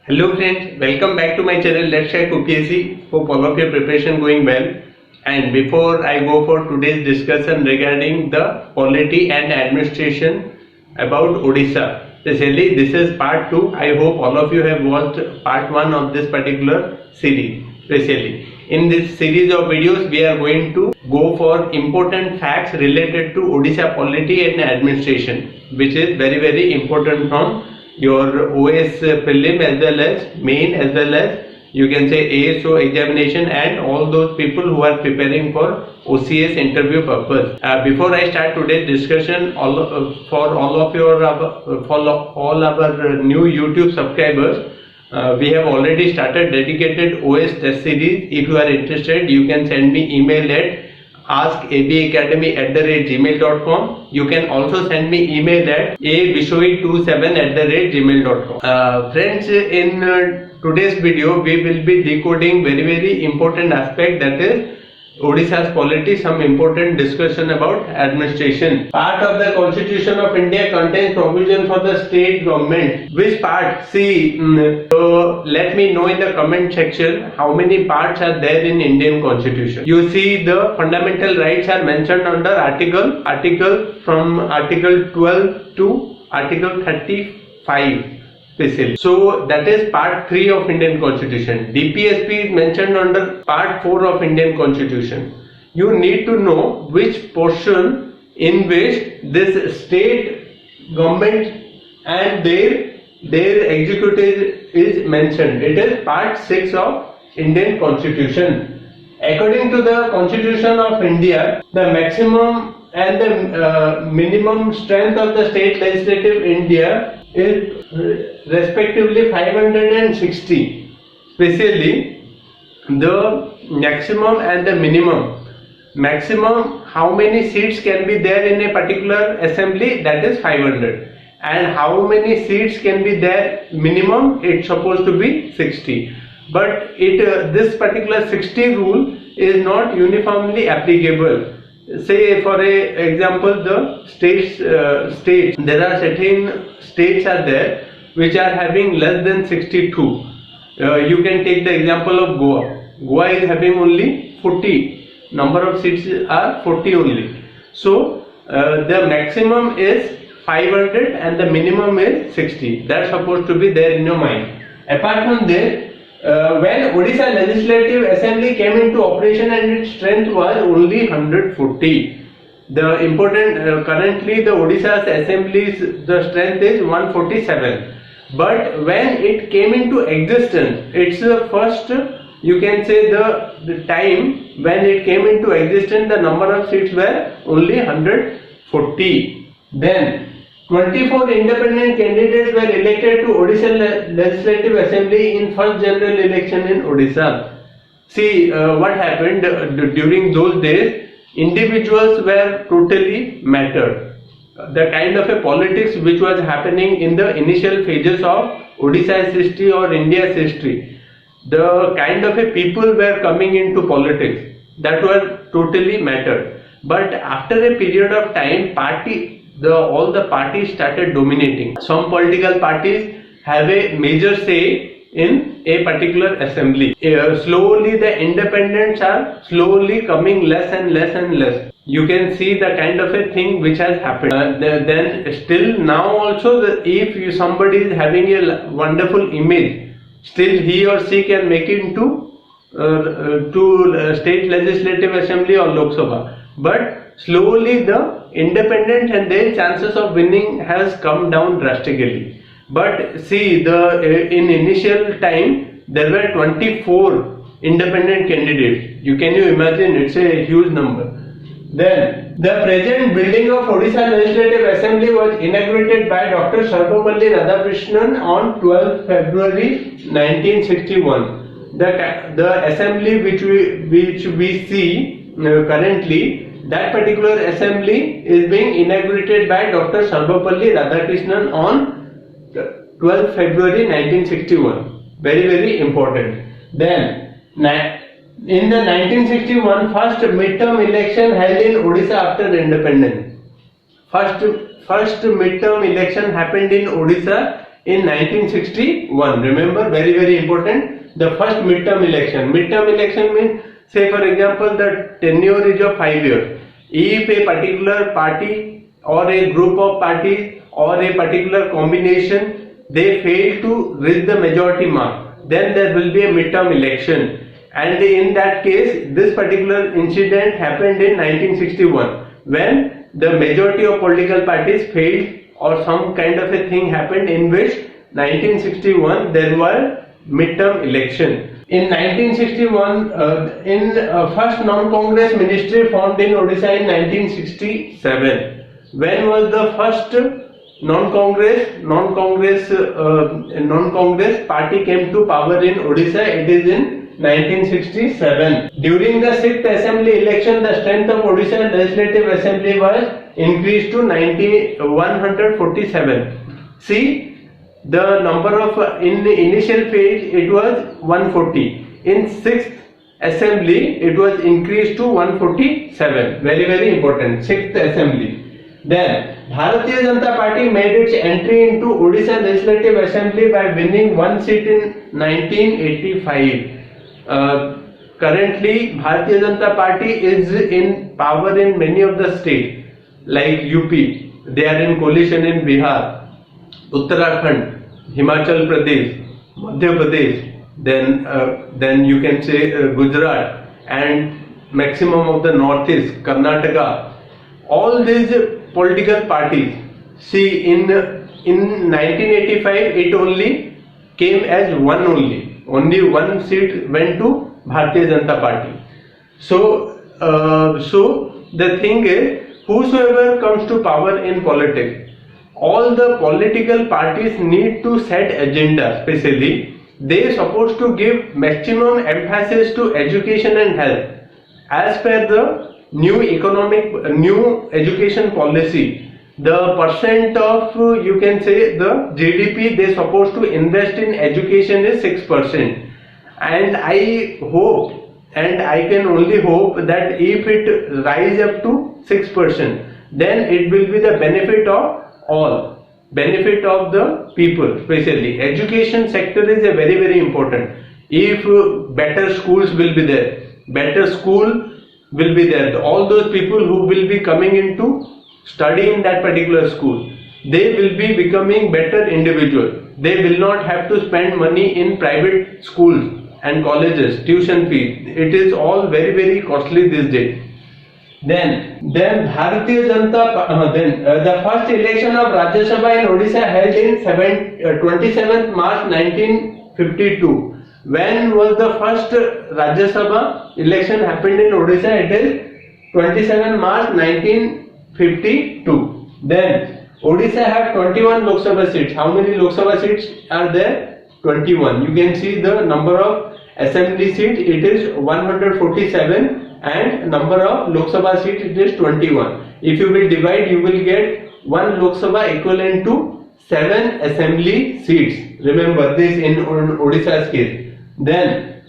Hello friends, welcome back to my channel. Let's Crack UPSC. Hope all of your preparation going well. And before I go for today's discussion regarding the polity and administration about Odisha, especially this is part 2. I hope all of you have watched part 1 of this particular series. Especially in this series of videos, we are going to go for important facts related to Odisha polity and administration, which is very important from your OS Prelim as well as main, as well as you can say ASO examination, and all those people who are preparing for OCS interview purpose. Before I start today's discussion, for all our new YouTube subscribers, we have already started dedicated OS test series. If you are interested, you can send me email at askabacademy@gmail.com. You can also send me email at abishoi27@gmail.com. Friends, in today's video, we will be decoding very important aspect, that is Odisha's polity, some important discussion about administration. Part of the Constitution of India contains provision for the state government. Which part? See, so let me know in the comment section how many parts are there in Indian Constitution. You see the fundamental rights are mentioned under article from Article 12 to Article 35. So that is part 3 of Indian Constitution. DPSP is mentioned under part 4 of Indian Constitution. You need to know which portion in which this state government and their executive is mentioned. It is part 6 of Indian Constitution. According to the Constitution of India, the maximum and the minimum strength of the state legislative India is respectively 560. Especially the maximum and the minimum. Maximum, how many seats can be there in a particular assembly, that is 500. And how many seats can be there minimum, it's supposed to be 60. But this particular 60 rule is not uniformly applicable. Say for example, the states, there are certain states are there which are having less than 62. You can take the example of Goa. Goa is having only 40. Number of seats are 40 only. So the maximum is 500 and the minimum is 60. That's supposed to be there in your mind. Apart from this, when Odisha Legislative Assembly came into operation and its strength was only 140. The important, currently the Odisha's Assembly's the strength is 147. But when it came into existence, it's the first, you can say the time when it came into existence, the number of seats were only 140. Then 24 independent candidates were elected to Odisha Legislative Assembly in first general election in Odisha. See what happened during those days. Individuals were totally mattered. The kind of a politics which was happening in the initial phases of Odisha's history or India's history, the kind of a people were coming into politics, that were totally mattered. But after a period of time, all the parties started dominating. Some political parties have a major say in a particular assembly. Slowly the independents are slowly coming less and less. You can see the kind of a thing which has happened. Then still now also, if somebody is having a wonderful image, still he or she can make it to state legislative assembly or Lok Sabha. But slowly the independent and their chances of winning has come down drastically. But see, in initial time there were 24 independent candidates. You imagine, it's a huge number. Then the present building of Odisha Legislative Assembly was inaugurated by Dr. Sarvapalli Radhakrishnan on 12th February 1961. The assembly which we see currently, that particular assembly is being inaugurated by Dr. Sarvapalli Radhakrishnan on 12th February 1961. Very important. Then in the 1961 first midterm election held in Odisha after independence. First midterm election happened in Odisha in 1961. Remember, very very important, the first midterm election. Midterm election means, say for example, the tenure is of 5 years. If a particular party or a group of parties or a particular combination, they fail to reach the majority mark, then there will be a midterm election. And in that case, this particular incident happened in 1961, when the majority of political parties failed, or some kind of a thing happened in which 1961 there were midterm election. In 1961, first non-Congress ministry formed in Odisha in 1967. When was the first non-Congress party came to power in Odisha? It is in 1967. During the 6th assembly election, the strength of Odisha Legislative Assembly was increased to 147. See, the number of in the initial phase it was 140. In 6th assembly it was increased to 147. Very very important, 6th assembly. Then Bharatiya Janata Party made its entry into Odisha Legislative Assembly by winning one seat in 1985. Currently Bharatiya Janata Party is in power in many of the states like UP. They are in coalition in Bihar, Uttarakhand, Himachal Pradesh, Madhya Pradesh, then you can say Gujarat, and maximum of the northeast, Karnataka. All these political parties, see, in 1985 it only came as only one seat went to Bharatiya Janata Party. So the thing is, whosoever comes to power in politics, all the political parties need to set agenda. Especially they supposed to give maximum emphasis to education and health as per the new education policy. The percent of, you can say, the GDP they supposed to invest in education is 6%, and I hope, and I can only hope, that if it rise up to 6%, then it will be the benefit of all, benefit of the people. Especially education sector is a very very important. If better schools will be there, better school will be there, all those people who will be coming into study in that particular school, they will be becoming better individuals. They will not have to spend money in private schools and colleges, tuition fees. It is all very very costly these days. Then Bharatiya Janata, the first election of Rajya Sabha in Odisha held in 27th March 1952. When was the first Rajya Sabha election happened in Odisha? It is 27 March 1952. Then Odisha have 21 Lok Sabha seats. How many Lok Sabha seats are there? 21. You can see the number of assembly seats, it is 147, and number of Lok Sabha seats, it is 21. If you will divide, you will get 1 Lok Sabha equivalent to 7 assembly seats. Remember this in Odisha's case. Then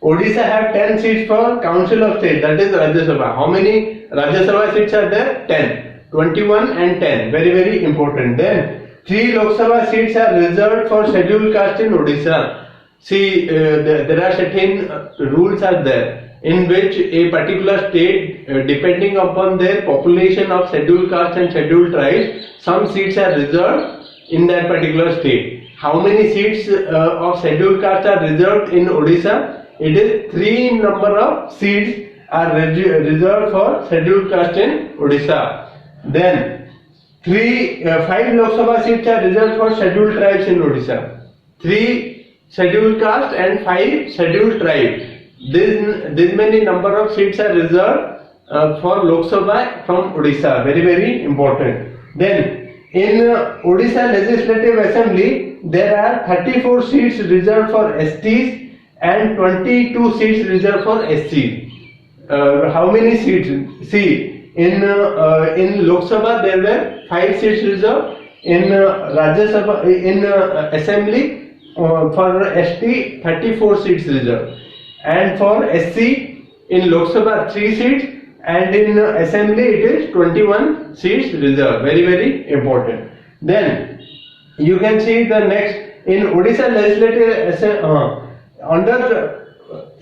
Odisha have 10 seats for Council of State, that is Rajya Sabha. How many Rajya Sabha seats are there? 10. 21 and 10. Very very important. Then 3 Lok Sabha seats are reserved for scheduled caste in Odisha. See, there are certain rules are there in which a particular state, depending upon their population of scheduled caste and scheduled tribes, some seats are reserved in that particular state. How many seats of scheduled caste are reserved in Odisha? It is 3 number of seats are reserved for scheduled caste in Odisha. Then 5 Lok Sabha seats are reserved for scheduled tribes in Odisha. 3 scheduled caste and 5 scheduled tribes. This many number of seats are reserved for Lok Sabha from Odisha. Very very important. Then in Odisha Legislative Assembly there are 34 seats reserved for STs and 22 seats reserved for SCs. How many seats? See, in Lok Sabha there were 5 seats reserved. In Rajya Sabha, in Assembly, for ST 34 seats reserved, and for SC in Lok Sabha 3 seats, and in Assembly it is 21 seats reserved. Very very important. Then You can see the next in Odisha legislative under the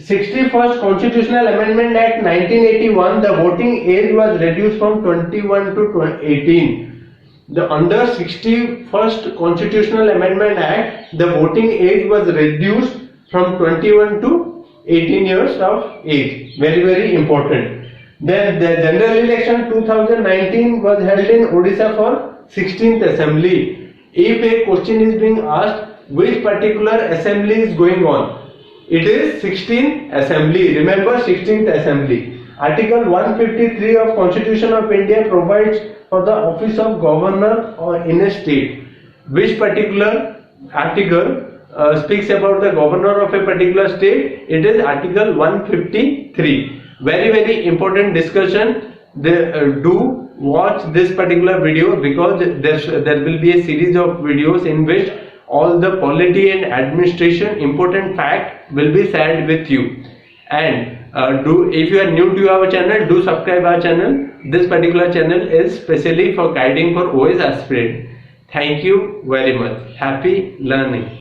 61st Constitutional Amendment Act 1981, the voting age was reduced from 21 to 18. The under 61st Constitutional Amendment Act, the voting age was reduced from 21 to 18 years of age. Very, very important. Then the general election 2019 was held in Odisha for 16th Assembly. If a question is being asked, which particular assembly is going on? It is 16th Assembly. Remember 16th Assembly. Article 153 of Constitution of India provides for the office of governor in a state. Which particular article speaks about the governor of a particular state? It is Article 153. Very, very important discussion. Do watch this particular video, because there will be a series of videos in which all the polity and administration important fact will be shared with you. And if you are new to our channel, do subscribe our channel. This particular channel is specially for guiding for OS aspirant. Thank you very much. Happy learning.